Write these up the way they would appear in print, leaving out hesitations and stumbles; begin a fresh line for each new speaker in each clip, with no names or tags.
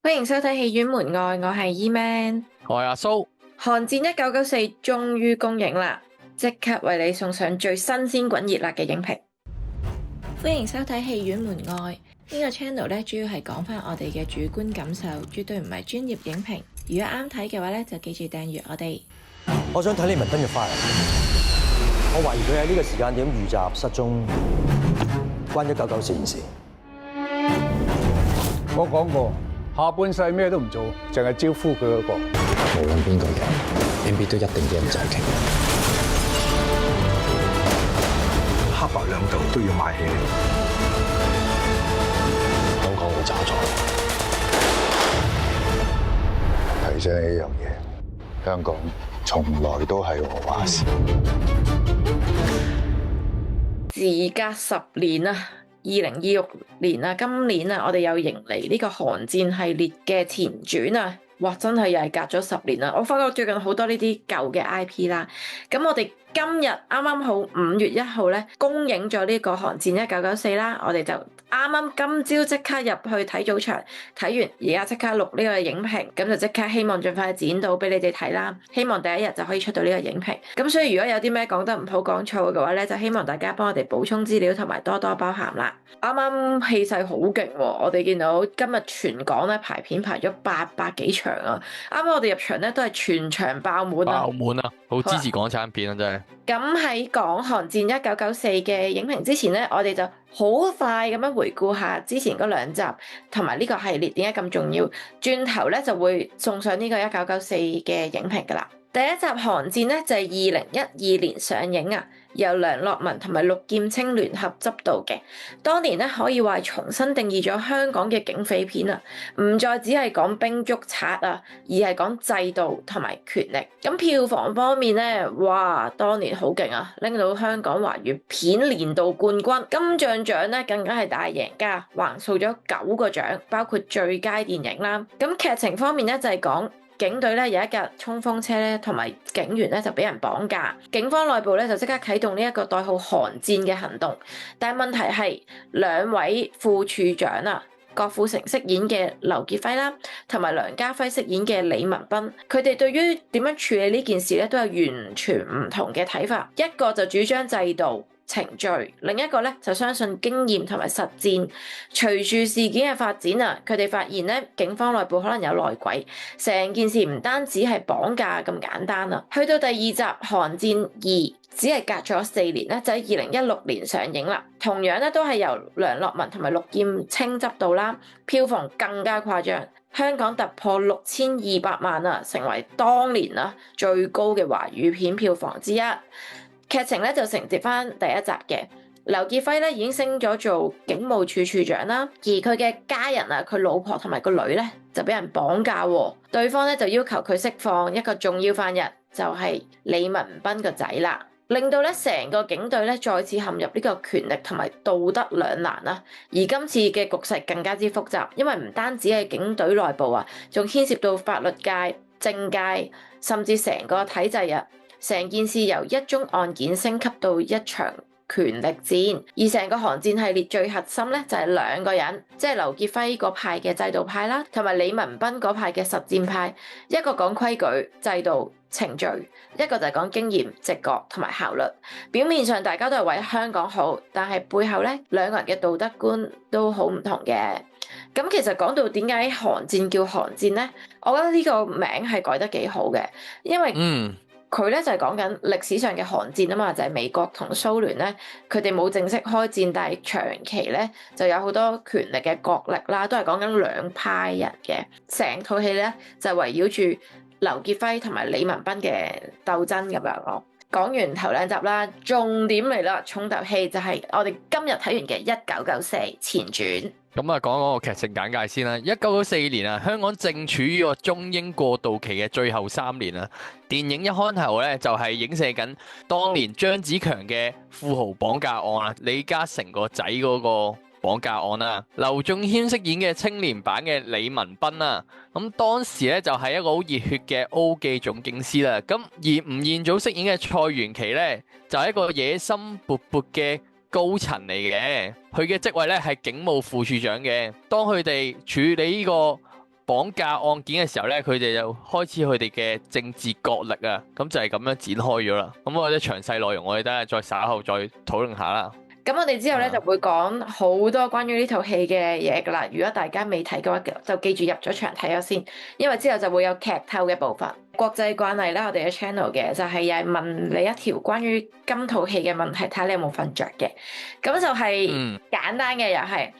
歡迎收睇戲院門外，我係 E-Man。
我係阿蘇。
寒戰1994終於公映啦，即刻為你送上最新鮮滾熱辣嘅影評。歡迎收睇戲院門外，呢個 channel 咧主要係講翻我哋嘅主觀感受，絕對唔係專業影評。如果啱睇嘅話咧，就記住訂閱我哋。
我想睇李文斌嘅 file，我懷疑佢喺呢個時間點遇襲失蹤，關1994件事。
我講過，下半世咩都唔做，淨係招呼佢嗰個。
無論邊個人，MB 都一定要人就傾。
黑白兩道都要買起嚟。
香港會渣咗。
提醒你一樣嘢，香港從來都係我話事。
時隔10年啊，2026年啊，今年啊，我哋又迎嚟呢個寒戰系列嘅前傳啊！哇，真係又係隔咗10年啦！我發覺最近好多呢啲舊嘅 IP 啦，咁我哋今日啱啱好5月1號咧，公映咗呢個寒戰1994啦，我哋就啱啱今朝即刻入去睇早場，睇完而家即刻錄呢個影評，咁就即刻希望盡快剪到俾你哋睇啦，希望第一日就可以出到呢個影評。咁所以如果有啲咩講得唔好講錯嘅話咧，就希望大家幫我哋補充資料同埋多多包涵啦。啱啱氣勢好勁喎，我哋見到今日全港咧排片排咗800幾場啊！啱啱我哋入場咧都係全場爆滿啊！
爆滿啊！好支持港產片啊，真係。
咁喺講寒戰1994嘅影評之前咧，我哋就好快咁樣回顧下之前嗰2集同埋呢個系列點解咁重要。轉頭咧就會送上呢個1994嘅影評噶啦。第一集寒戰咧就係2012年上映啊，由梁樂文同埋陸劍青聯合執導嘅。當年咧可以話係重新定義咗香港嘅警匪片啊，唔再只係講兵捉賊啊，而係講制度同埋權力。咁票房方面咧，哇，當年好勁啊，拎到香港華語片年度冠軍，金像獎咧更加係大贏家，橫掃咗9個獎，包括最佳電影啦。咁劇情方面咧就係講警隊咧有一架衝鋒車咧，同埋警員咧就俾人綁架，警方內部咧就即刻啟動呢一個代號寒戰嘅行動。但係問題係2位副處長啊，郭富城飾演嘅劉傑輝啦，同埋梁家輝飾演嘅李文斌，佢哋對於點樣處理呢件事咧都有完全唔同嘅睇法。一個就主張制度程序，另一個咧就相信經驗同埋實戰。隨住事件嘅發展啊，佢哋發現咧警方內部可能有內鬼，成件事唔單止係綁架咁簡單啦。去到第2集《寒戰2》，只係隔咗4年咧，就喺2016年上映啦。同樣咧都係由梁樂文同埋陸劍青執導啦，票房更加誇張，香港突破6200萬啊，成為當年啊最高嘅華語片票房之一。劇情咧就承接翻第1集嘅，劉傑輝咧已經升咗做警務處處長啦，而佢嘅家人啊，佢老婆同埋個女咧就俾人綁架喎，對方咧就要求佢釋放一個重要犯人，就係李文斌個仔啦，令到咧成個警隊咧再次陷入呢個權力同埋道德兩難啦。而今次嘅局勢更加之複雜，因為唔單止係警隊內部啊，仲牽涉到法律界、政界，甚至成個體制啊。成件事由一宗案件升級到一場權力戰，而成個寒戰系列最核心咧就係2個人，即係劉傑輝嗰派嘅制度派啦，同埋李文斌嗰派嘅實戰派。一個講規矩、制度、程序，一個就係講經驗、直覺同埋效率。表面上大家都係為香港好，但係背後咧2個人嘅道德觀都好唔同嘅。咁其實講到點解寒戰叫寒戰咧，我覺得呢個名係改得幾好嘅，因為佢咧就係講緊歷史上嘅寒戰啊嘛，就係美國同蘇聯咧，佢哋冇正式開戰，但係長期咧就有好多權力嘅角力啦，都係講緊2派人嘅。成套戲咧就圍繞住劉傑輝同埋李文斌嘅鬥爭咁樣咯。講完頭2集啦，重點嚟啦，重頭戲就係我哋今日睇完嘅1994前傳。
咁啊，講個劇情簡介先啦。1994年啊，香港正處於個中英過渡期嘅最後3年啊。電影一開頭咧就係影射緊當年張子強嘅富豪綁架案啊，李嘉誠個仔嗰個綁架案啦。劉仲謙飾演嘅青年版嘅李文斌啊，咁當時咧就係一個好熱血嘅 O 記總警司啦。咁而吳彥祖飾演嘅蔡元琪咧就係一個野心勃勃嘅高層嚟嘅，佢嘅職位咧係警務副處長嘅。當佢哋處理呢個綁架案件嘅時候咧，佢哋就開始佢哋嘅政治角力啊，咁就係咁樣展開咗啦。咁我哋詳細內容我哋等下再稍後再討論下啦。
咁我哋之後咧就會講好多關於呢套戲嘅嘢噶啦。如果大家未睇嘅話，就記住入咗場睇咗先，因為之後就會有劇透嘅部分。國際慣例咧，我哋嘅 channel 嘅就係又係問你一條關於今套戲嘅問題，睇下你有冇瞓着嘅。咁就係簡單嘅，又係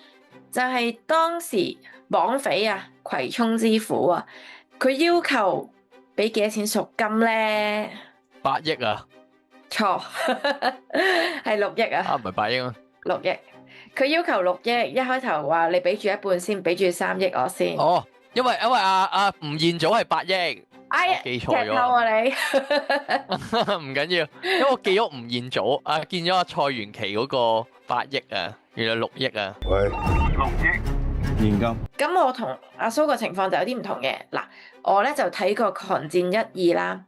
就係當時綁匪啊，葵涌之虎啊，佢要求俾幾多錢贖金咧
？8億啊！
錯，係6億啊！
唔係8億啊
！6億，佢要求6億，一開頭話你俾住一半先，俾住3億我先。
哦，因為吳彥祖係8億，
哎呀，
記錯咗
啊你，
唔緊要，因為我記咗吳彥祖，見咗阿蔡元琪嗰個8億啊，原來6億啊。
喂
，6億現金。
咁我同阿蘇個情況就有啲唔同嘅。嗱，我咧就睇過《寒戰1、2》啦。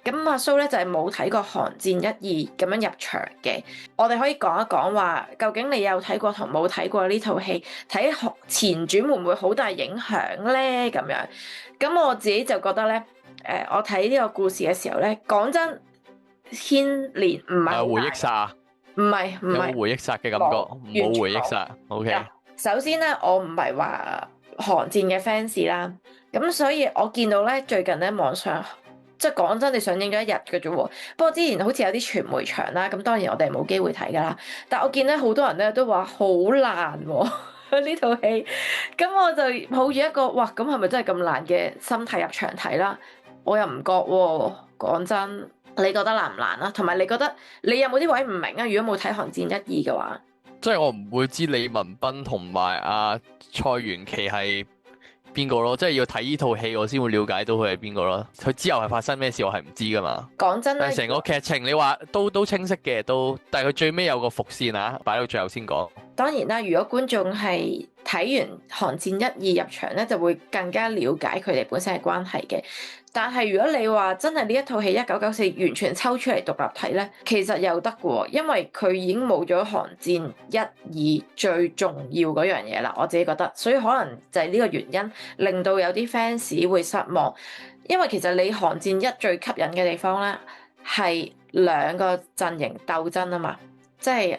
咁阿蘇咧就係冇睇過《寒戰1、2》咁樣入場嘅。我哋可以講一講話，究竟你有睇過同冇睇過呢套戲，睇前傳會唔會好大影響咧？咁樣，咁我自己就覺得咧，我睇呢個故事嘅時候咧，講真，牽連唔係
回憶殺，
唔係
有冇回憶殺嘅感覺？冇回憶殺。OK。
首先咧，我唔係話寒戰嘅 fans 啦，咁所以我見到咧最近咧網上。即係講真，你上映咗1日嘅啫喎。不過之前好似有啲傳媒場啦，咁當然我哋冇機會睇㗎啦。但我見咧好多人咧都話好爛喎呢套戲，咁我就抱住一個哇，咁係咪真係咁爛嘅心態入場睇啦？我又唔覺喎，講真，你覺得爛唔爛啊？同埋你覺得你有冇啲位唔明啊？如果冇睇《寒戰1、2》嘅話，
即係我唔會知李文斌同埋阿蔡元琪係邊個咯？即係要睇呢套戲，我先會了解到佢係邊個咯。佢之後係發生咩事，我係唔知噶嘛。講真咧，成個劇情你話都清晰嘅，但係佢最尾有個伏線啊，擺到最後先講。當然啦，如果觀眾係睇完《寒戰1、2》入場咧，就會更加了解佢哋本身嘅關係嘅。但係如果你話真係呢一套戲1994完全抽出嚟獨立睇咧，其實又得嘅喎，因為佢已經冇咗《寒戰1、2》最重要嗰樣嘢啦。我自己覺得，所以可能就係呢個原因令到有啲 fans 會失望，因為其實你《寒戰1》最吸引嘅地方咧係兩個陣營鬥爭啊嘛。即係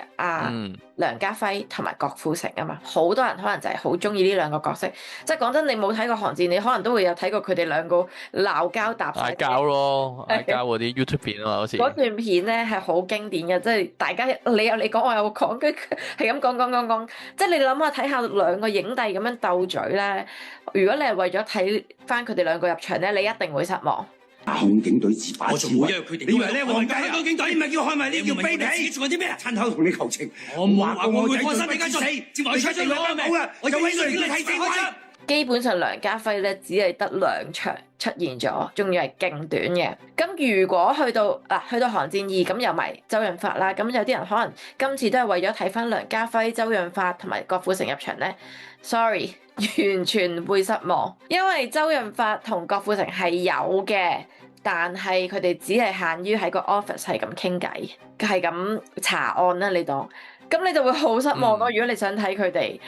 梁家輝同埋郭富城啊嘛，好多人可能就係好中意呢兩個角色。即係講真，你冇睇過《寒戰》，你可能都會有睇過佢哋兩個鬧交搭嗌交咯，嗌交嗰啲 YouTube 片啊嘛，好似嗰段片咧係好經典嘅，即係大家你有你講，我有講，跟係咁講，即係你諗下睇下兩個影帝咁樣鬥嘴咧，如果你係為咗睇翻佢哋兩個入場咧，你一定會失望。
打控警隊自把自為，你以為咧皇家香港警隊唔係叫捍衛，你叫卑鄙？做啲咩啊？親口同你求情，我唔話我會放心你家做死，接埋出咗兩名，我就揾你睇死我。基本上梁家輝咧只係得2場出現咗，仲要係勁短嘅。咁如果去到寒戰2咁有埋周潤發啦，咁有啲人可能今次都係為咗睇翻梁家輝、周潤發同埋郭富城入場咧 ，sorry， 完全會失望，因為周潤發同郭富城係有嘅，但係佢哋只係限於喺個 office 係咁傾偈，係咁查案啦，你當，咁你就會好失望咯。如果你想睇佢哋。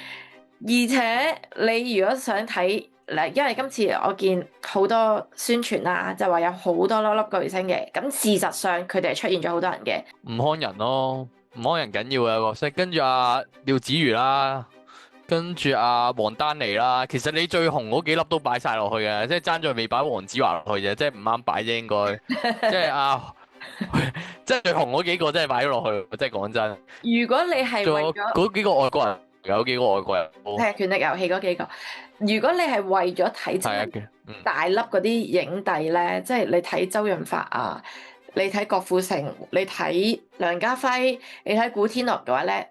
而且你如果想睇嗱，因為今次我見好多宣傳啦，就話有好多粒粒巨星嘅，咁事實上佢哋係出現咗好多人嘅。吳康仁咯，吳康仁緊要嘅角色，跟住阿廖子妤啦，跟住阿王丹妮啦。其實你最紅嗰幾粒都擺晒落去嘅，即係爭在未擺黃子華落去啫，即係唔啱擺啫應該。即係即係最紅嗰幾個真係擺咗落去，即係講真。如果你係為咗嗰幾個外國人。有幾個外國人係權力遊戲嗰幾個。如果你係為咗睇真係大粒嗰啲影帝咧，即係你睇周潤發啊，你睇郭富城，你睇梁家輝，你睇古天樂嘅話咧，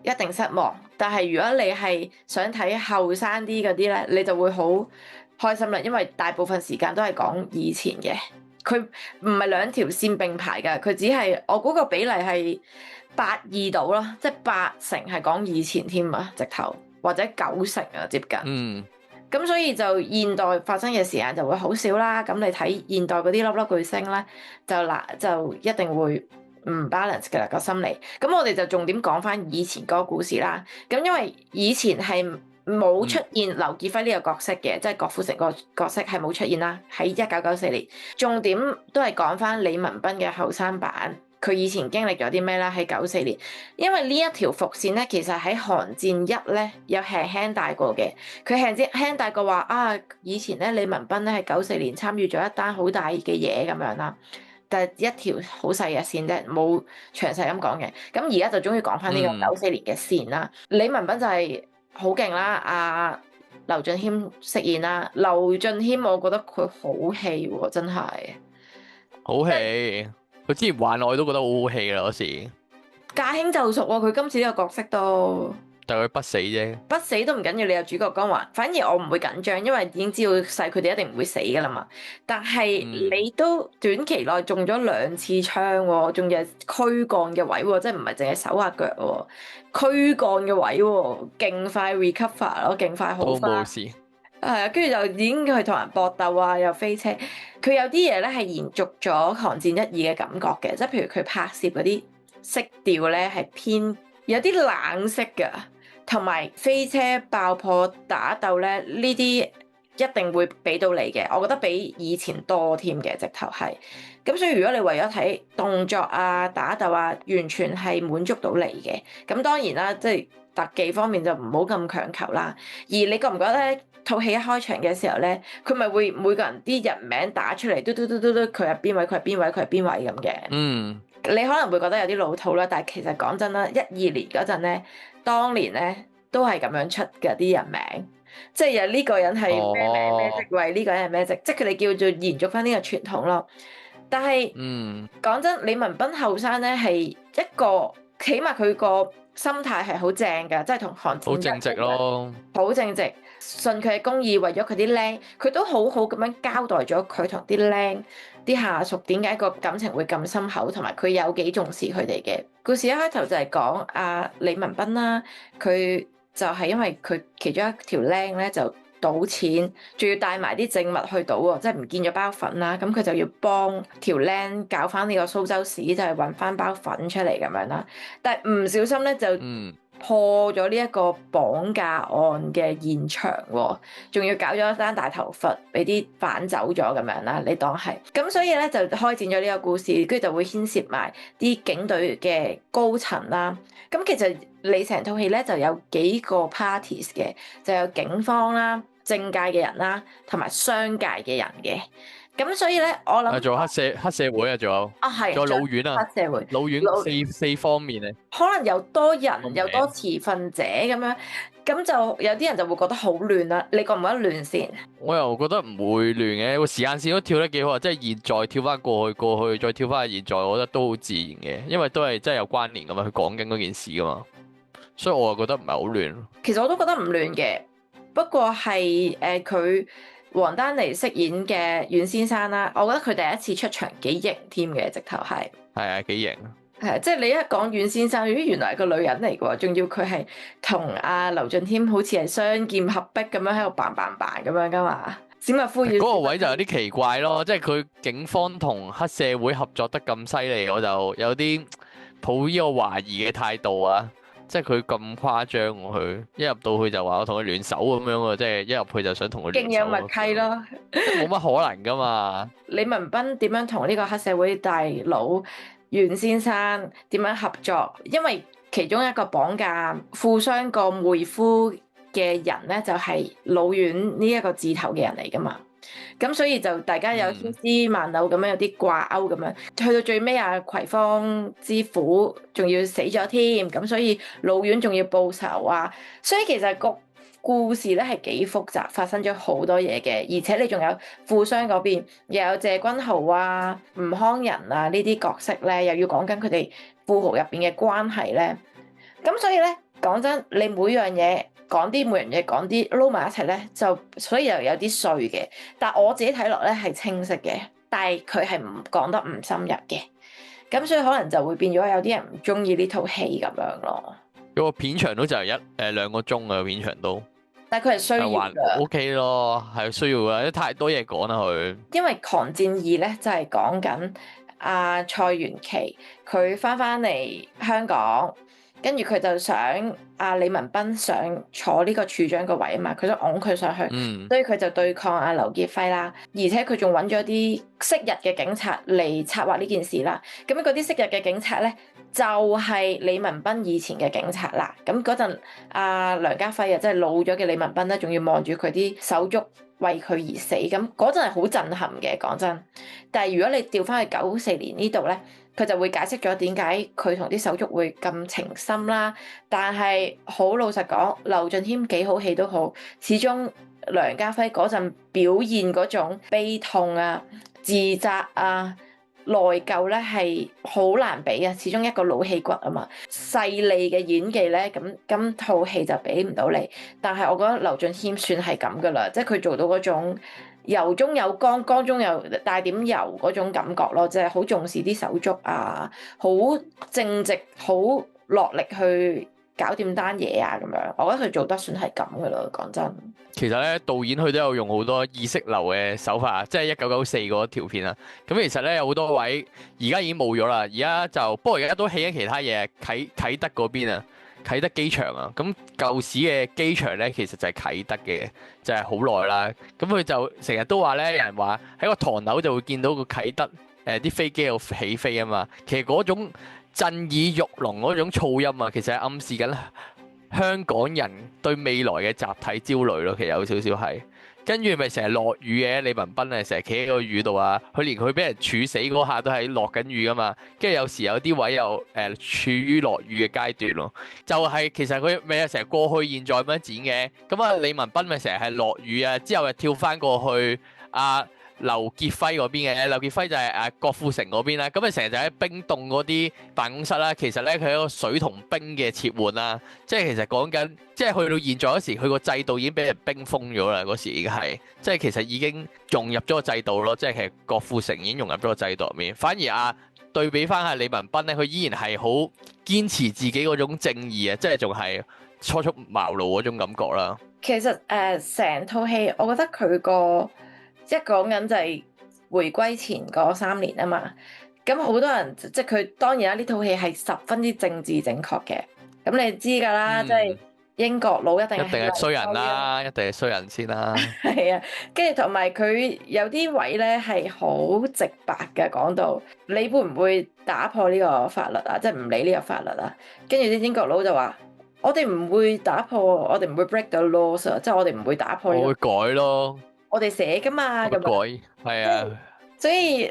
一定失望。但係如果你係想睇後生啲嗰啲咧，你就會好開心啦，因為大部分時間都係講以前嘅，佢唔係兩條線並排㗎，佢只係我估個比例係8:2度啦，即係80%係講以前添啊，直頭或者90%啊，接近。咁所以就現代發生嘅時間就會好少啦。咁你睇現代嗰啲粒粒巨星咧，就一定會唔 balance 嘅個心理。咁我哋就重點講翻以前嗰個故事啦。咁因為以前係
冇出現劉傑輝呢個角色嘅，即係郭富城個角色係冇出現啦。喺1994年，重點都係講翻李文斌嘅後生版，佢以前經歷咗啲咩啦？喺94年，因為呢一條伏線咧，其實喺《寒戰1》咧有輕輕帶過嘅，佢輕帶過話啊，以前咧李文斌咧係94年參與咗一單好大嘅嘢咁樣啦。但係一條好細嘅線啫，冇詳細咁講嘅。咁而家就終於講翻呢個94年嘅線啦。李文斌就係好勁啦，阿劉俊謙飾演啦。劉俊謙我覺得佢好戲喎，真係
好戲。佢之前幻愛都覺得好好戲啦嗰時。
駕輕就熟喎，佢今次呢個角色都。
但係佢不死啫，
不死都唔緊要，你有主角光環。反而我唔會緊張，因為已經知道細佢哋一定唔會死噶啦嘛。但係你都短期內中咗2次槍喎，仲有軀幹嘅位喎，即係唔係淨係手下腳喎，軀幹嘅位喎，勁快 recover 咯，勁快好翻。
都冇事。
係啊，跟住就已經去同人搏鬥啊，又飛車。佢有啲嘢咧係延續咗《寒戰1、2》嘅感覺嘅，即係譬如佢拍攝嗰啲色調咧係偏有啲冷色㗎。同埋飛車爆破打鬥咧，呢啲一定會俾到你嘅，我覺得比以前多添嘅，直頭係。咁所以如果你為咗睇動作啊、打鬥啊，完全係滿足到你嘅。咁當然啦，即係特技方面就唔好咁強求啦。而你覺唔覺得咧，套戲一開場嘅時候咧，佢咪會每個人啲人名打出嚟，嘟，佢係邊位，佢係邊位，佢係邊位咁嘅。
嗯。
你可能會覺得有啲老套啦，但係其實講真啦，12年嗰陣咧，當年咧都係咁樣出嘅啲人名，即係有呢個人係咩名咩職位，呢個人係咩職，即係佢哋叫做延續翻呢個傳統咯。但係講真，李文斌後生咧係一個，起碼佢個心態係好正㗎，即係同韓戰好
正直咯，
好正直，信佢嘅公義，為咗佢啲僆，佢都好好咁樣交代咗佢同啲僆啲下屬點解個感情會咁深厚，同埋佢有幾重視佢哋嘅。故事一開頭就係講阿李文斌啦，佢就係因為佢其中一條僆咧就賭錢，仲要帶埋啲證物去賭喎，即係唔見咗包粉啦，咁佢就要幫條僆搞翻呢個蘇州市，就係揾翻包粉出嚟咁樣啦。但係唔小心咧就破咗呢一個綁架案嘅現場喎，仲要搞咗一單大頭佛，俾啲反走咗咁樣啦，你當係。咁所以咧就開展咗呢個故事，跟住就會牽涉埋啲警隊嘅高層啦。咁其實你成套戲咧就有幾個 parties 嘅，就有警方啦、政界嘅人啦，同埋商界嘅人嘅。咁所以咧，我諗
仲有黑社會啊，仲有
係，
仲有老院啊，
黑社會
老院四方面咧，
可能又多人又多持份者咁樣，咁就有啲人就會覺得好亂啦。你覺唔覺得亂先？
我又覺得唔會亂嘅，個時間線都跳得幾好啊！即係現在跳翻過去再跳翻去現在，我覺得都好自然嘅，因為都係真係有關聯噶嘛，佢講緊嗰件事噶嘛，所以我又覺得唔係好亂。
其實我都覺得唔亂嘅，不過係佢。黃丹妮飾演嘅阮先生啦，我覺得佢第一次出場幾型添嘅，直頭係。係
啊，幾型。
係即係你一講阮先生，咦，原來係個女人嚟嘅喎，仲要佢係同阿劉俊謙好似係雙劍合璧咁樣喺度嘭咁樣噶嘛？史密夫嗰
個位就有啲奇怪咯，即係佢警方同黑社會合作得咁犀利，我就有啲抱呢個懷疑嘅態度啊！即係佢咁誇張喎，佢一入到去就話我同佢聯手咁樣喎，即係一入去就想同佢聯手。勁有默契咯，冇乜可能噶嘛。李文斌點樣同呢個黑社會大佬袁先生點樣合作？因為其中一個綁架富商個妹夫嘅人咧，就係老袁呢一個字頭嘅人嚟噶嘛。咁所以就大家有千絲萬縷咁樣有啲掛鈎咁樣，去到最尾啊葵芳之虎仲要死咗添，咁所以老院仲要報仇啊，所以其實個故事咧係幾複雜，發生咗好多嘢嘅，而且你仲有富商嗰邊又有謝君豪啊、吳康仁啊呢啲角色咧，又要講緊佢哋富豪入邊嘅關係咧，咁所以咧講真，你每樣嘢。講啲每樣嘢講啲撈埋一齊咧，就所以又有啲碎嘅。但我自己睇落咧係清晰嘅，但係佢係唔講得唔深入嘅。咁所以可能就會變咗有啲人唔中意呢套戲咁樣咯。個片長都就係2個鐘啊，片長都。
但係佢係需要㗎。
OK 咯，係需要㗎，太多嘢講啦佢。
因為《狂戰2》咧就係講緊阿蔡元琪佢翻嚟香港。跟住佢就想阿李文斌上坐呢個處長個位啊嘛，佢想擁佢上去，所以佢就對抗阿劉傑輝啦，而且佢仲揾咗啲昔日嘅警察嚟策劃呢件事啦。咁嗰啲昔日嘅警察咧，就係李文斌以前嘅警察啦。咁嗰陣阿梁家輝啊，即係老咗嘅李文斌咧，仲要望住佢啲手足為佢而死，咁嗰陣係好震撼嘅，講真。但係如果你調翻去94年呢度咧，佢就會解釋咗點解佢同啲手足會咁情深啦。但係好老實講，劉俊謙幾好戲都好，始終梁家輝嗰陣表現嗰種悲痛啊、自責啊、內疚咧係好難比啊，始終一個老戲骨啊嘛，細膩嘅演技咧，咁今套戲就俾唔到你。但係我覺得劉俊謙算係咁噶啦，即係佢做到嗰種油中有光，光中有帶點油嗰種感覺咯，即係好重視啲手足啊，好正直，好落力去搞掂單嘢啊咁樣。我覺得佢做得算係咁噶啦，講真。
其實咧，導演佢都有用好多意識流嘅手法，即係1994嗰條片啊。咁其實咧有好多位而家已經冇咗啦，而家就不過而家都起緊其他嘢，啟德嗰邊啊。啟德機場啊，咁舊時嘅機場咧，其實就係啟德嘅，就係好耐啦。咁佢就成日都話咧，有人話喺個唐樓就會見到個啟德啲飛機有起飛啊嘛。其實嗰種震耳欲聾嗰種噪音啊，其實係暗示緊香港人對未來嘅集體焦慮咯。其實有少少係。跟住咪成日落雨嘅，李文斌啊，成日企喺個雨度啊，佢連佢俾人處死嗰下都係落緊雨噶嘛，跟住有時有啲位又處於落雨嘅階段咯，就係其實佢咪成日過去現在咁樣剪嘅，咁啊李文斌咪成日係落雨啊，之後又跳翻過去劉傑輝嗰邊嘅，劉傑輝就係郭富城嗰邊啦，咁啊成日就喺冰凍嗰啲辦公室啦，其實咧佢係一個水同冰嘅切換啦，即係其實講緊，即係去到現在嗰時，佢個制度已經俾人冰封咗啦，嗰時已經係，即係其實已經融入咗個制度咯，即係其實郭富城已經融入咗個制度入面，反而對比翻下李文斌咧，佢依然係好堅持自己嗰種正義啊，即係仲係初出茅廬嗰種感覺啦。
其實成套戲，我覺得佢個即係講緊就係回歸前嗰3年啊嘛，咁好多人即係佢當然啦，呢套戲係十分之政治正確嘅，咁你知㗎啦，即係英國佬一定係
衰人啦，一定係衰人先啦。
係啊，跟住同埋佢有啲位咧係好直白嘅，講到你會唔會打破呢個法律啊？即係唔理呢個法律啊？跟住啲英國佬就話：我哋唔會打破，我哋唔會 break the laws 啊，即係我哋唔會打破呢個。
我會改咯。我
哋寫㗎嘛，咁
改係啊，
所以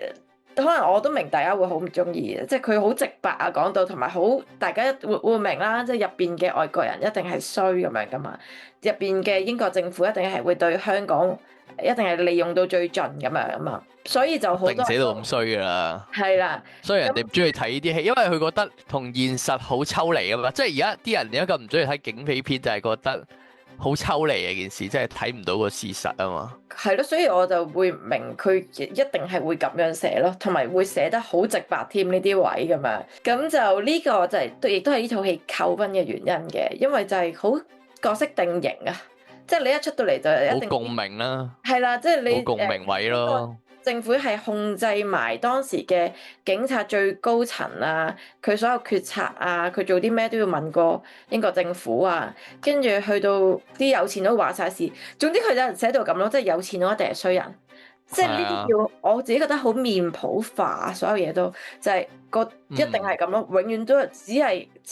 可能我都明大家會好唔中意嘅，即係佢好直白啊講到，同埋好大家會明啦，即係入邊嘅外國人一定係衰咁樣㗎嘛，入邊嘅英國政府一定係會對香港一定係利用到最盡咁樣啊嘛，所以就好多
寫到咁衰㗎啦，
係啦，
所以人哋唔中意睇呢啲戲，因為佢覺得同現實好抽離啊嘛，即係而家啲人點解咁唔中意睇警匪片，就係覺得好抽離嘅件事，即係睇唔到個事實啊嘛。
係咯，所以我就會明佢一定係會咁樣寫咯，同埋會寫得好直白添呢啲位咁樣。咁就呢個就係亦都係呢套戲扣分嘅原因嘅，因為就係好角色定型啊，即係你一出到嚟就一定
好共鳴啦。
係啦，即係你
好共鳴位咯。
政府係控制埋當時嘅警察最高層啊，佢所有決策啊，佢做啲咩都要問過英國政府啊，跟住去到啲有錢佬話晒事，總之佢就寫到咁咯，即係有錢佬一定係衰人，即係呢啲叫我自己覺得好面譜化，所有嘢都就係一定係咁咯，永遠都只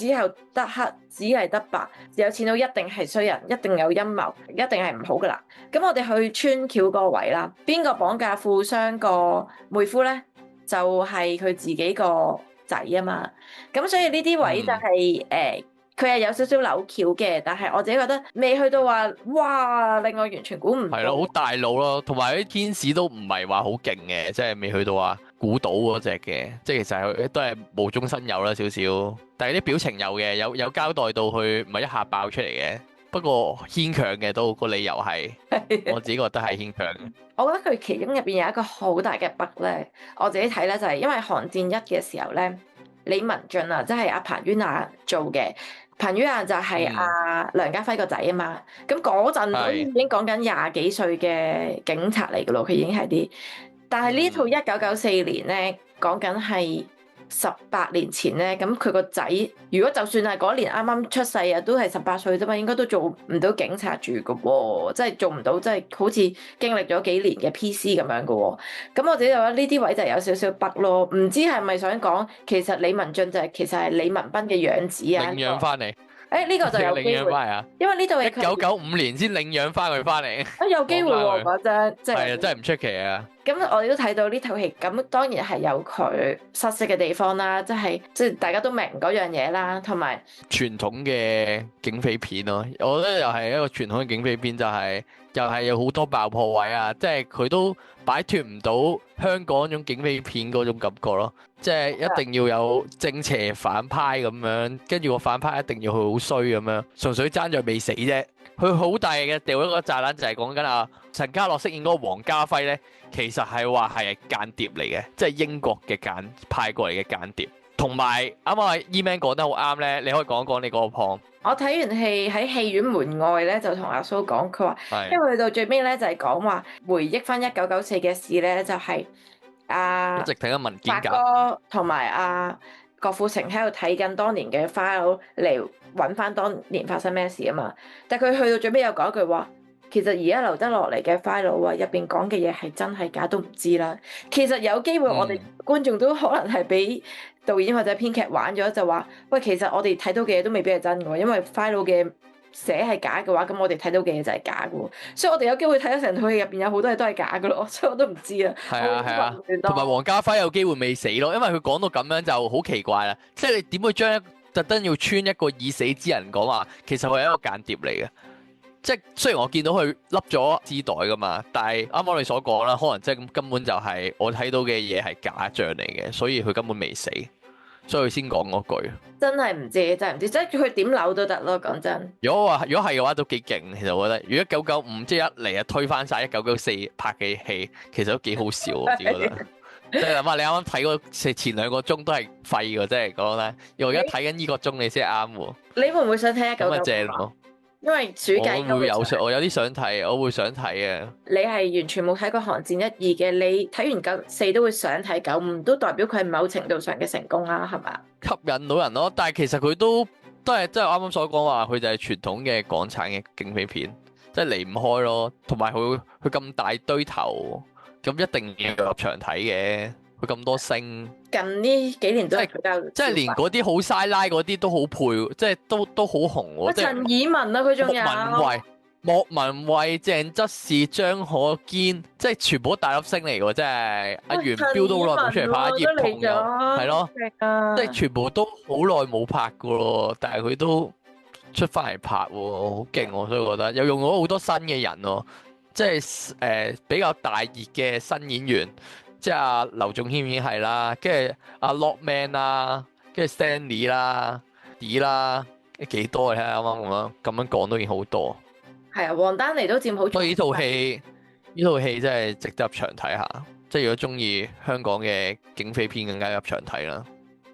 有得黑，只係得白，有錢佬一定係衰人，一定有陰謀，一定係唔好噶啦。咁我哋去穿橋嗰個位啦，邊個綁架富商個妹夫咧？就係佢自己個仔啊嘛。咁所以呢啲位就係佢係有少少扭橋嘅，但係我自己覺得未去到話哇令我完全估唔到。係
咯，好大路咯，同埋啲天使都唔係話好勁嘅，即係未去到話估到嗰隻嘅，即係其實佢都係無中生有啦少少，但係啲表情有嘅，有交代到佢唔係一下爆出嚟嘅，不過牽強嘅都個理由係，我自己覺得係牽強嘅。
我覺得佢其中入邊有一個好大嘅 bug 咧，我自己睇咧就係因為《寒戰1》嘅時候咧，李文俊啊，即係阿彭于晏做嘅。彭于晏就係梁家輝個仔啊嘛，咁嗰陣已經講緊20幾歲嘅警察嚟噶咯，佢已經係啲。但係呢套1994年咧講緊係18年前咧，咁佢個仔如果就算係嗰年啱啱出世啊，都係18歲啫嘛，應該都做唔到警察住噶喎，即係做唔到，即係好似經歷咗幾年嘅 PC 咁樣噶喎。咁我自己就覺得呢啲位就有少少北咯，唔知係咪想講其實李文俊就係其實係李文斌嘅養子啊？
領養翻嚟，
呢個就有機會，
領養翻嚟啊！
因為呢度係
1995年先領養翻佢翻嚟，
有機會喎，我覺得即係
係啊，真係唔出奇啊！
咁我哋都睇到呢套戲，咁當然係有佢失色嘅地方啦，即係大家都明嗰樣嘢啦，同埋
傳統嘅警匪片咯，我覺得又係一個傳統嘅警匪片，就係又係有好多爆破位啊！即係佢都擺脱唔到香港嗰種警匪片嗰種感覺咯，即係一定要有正邪反派咁樣，跟住個反派一定要佢好衰咁樣，純粹爭在未死啫。佢好大嘅掉咗個炸彈，就係講緊啊陳家樂飾演嗰個黃家輝咧，其實係話係間諜嚟嘅，即係英國嘅派過嚟嘅間諜。同埋啱啱 E-Man 講得好啱咧，你可以講一講你嗰個 point。
我睇完戲喺戲院門外咧，就同阿蘇講，佢話，因為去到最尾咧就係講話回憶翻1994嘅事咧，就係
一直睇緊文件
發哥同埋郭富城喺度睇緊當年嘅 file 嚟揾翻當年發生咩事啊嘛，但係佢去到最尾又講一句話，其實而家留得落嚟嘅 file 啊，入邊講嘅嘢係真係假都唔知啦。其實有機會我哋觀眾都可能係俾導演或者編劇玩咗，就話喂，其實我哋睇到嘅嘢都未必係真嘅，因為 file 嘅寫係假嘅話，咁我哋睇到嘅嘢就係假嘅，所以我哋有機會睇到成套戲入邊有好多嘢都係假嘅咯，所以我都唔知啊。
係啊，同埋黃家輝有機會未死咯，因為佢講到咁樣就好奇怪啦，即係你點會將特登要穿一個已死之人講話，其實佢係一個間諜嚟嘅。即係雖然我見到佢笠咗絲帶噶嘛，但係啱啱你所講啦，可能即係根本就係我睇到嘅嘢係假象嚟嘅，所以佢根本未死，所以佢先講嗰句。真係唔知，真係唔知，即係佢點扭都得咯，講真。如果係嘅話，都幾勁。其實我覺得，如果1995即係一嚟啊推翻晒1994拍嘅戲，其實都幾好笑，我自己覺得。即係諗下，你啱啱睇嗰前2個鐘都係廢嘅，即係講咧。我而家睇緊呢個鐘，你先啱喎。你會唔會想睇1995？咁咪正咯。因為暑假我有啲想睇，我會想睇嘅。你係完全冇睇過《寒戰1、2》嘅，你睇完94都會想睇95，都代表佢係某程度上嘅成功啦，係咪？吸引到人咯，但係其實佢都係即係啱啱所講話，佢就係傳統嘅港產嘅警匪片，即係離唔開咯。同埋佢咁大堆頭，咁一定要入場睇嘅。佢咁多星，近呢幾年都係比較，即係連嗰啲好嘥拉嗰啲都好配，即係都好紅喎。陳以文啊，佢仲有莫文蔚、鄭則仕、張可堅，即係全部都大粒星嚟喎，即係阿元彪都好耐冇出嚟拍，葉童又係咯，即係全部都好耐冇拍過咯，但係佢都出翻嚟拍喎，好勁喎，所以我覺得又用咗好多新嘅人喎，即係比較大熱嘅新演員。即係阿劉仲謙已經係啦，跟住阿 Lockman 啦，跟住 Stanley 啦、D 啦，幾多嘅？睇下啱啱咁樣講都已經好多。係啊，黃丹妮都佔好。所以呢套戲真係值得入場睇下。即係如果中意香港嘅警匪片，更加入場睇啦。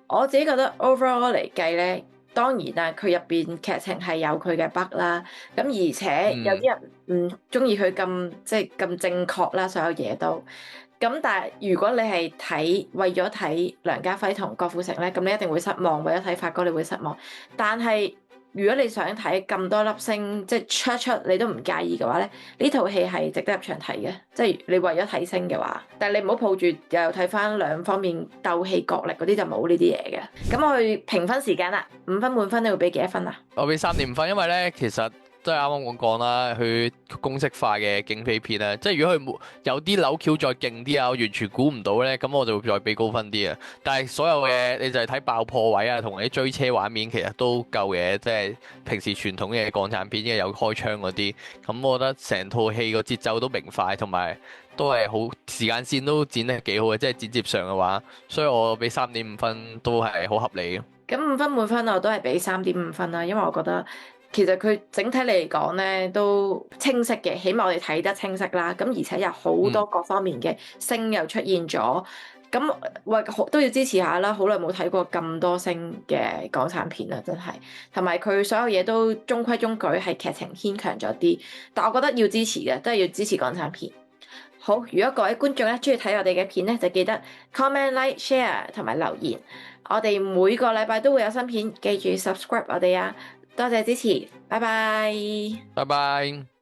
我自己覺得 overall 嚟計咧，當然啦，佢入邊劇情係有佢嘅 bug 啦。咁而且有啲人唔中意佢咁即係咁正確啦，所有嘢都。咁但係如果你係為咗睇梁家輝同郭富城咧，咁你一定會失望；為咗睇發哥，你會失望。但係如果你想睇咁多粒星，即係出你都唔介意嘅話咧，呢套戲係值得入場睇嘅。即係你為咗睇星嘅話，但係你唔好抱住又睇翻兩方面鬥氣角力嗰啲就冇呢啲嘢嘅。咁我去評分時間啦，5分滿分你會俾幾多分啊？我俾3.5分，因為咧其實。都係啱啱我講啦，佢公式化嘅警匪片啊，即係如果佢有啲扭橋再勁啲啊，我完全估唔到咧，咁我就會再俾高分啲啊。但係所有嘅你就係睇爆破位啊，同埋啲追車畫面，其實都夠嘅，即係平時傳統嘅港產片，因為有開槍嗰啲，咁我覺得成套戲個節奏都明快，同埋都係好時間線都剪得幾好嘅，即係剪接上嘅話，所以我俾3.5分都係好合理嘅。咁5分滿分我都係俾3.5分啦，因為我覺得。其實佢整體嚟講咧都清晰嘅，起碼我哋睇得清晰啦。咁而且有好多各方面嘅星又出現咗，咁喂都要支持下啦。好耐冇睇過咁多星嘅港產片啦，真係。同埋佢所有嘢都中規中矩，係劇情牽強咗啲，但我覺得要支持嘅，都係要支持港產片。
好，如果各位觀眾咧中意睇我哋嘅片咧，就記得 comment、like、share 同埋留言。我哋每個禮拜都會有新片，記住 subscribe 我哋啊！多謝支持，拜拜。
拜拜。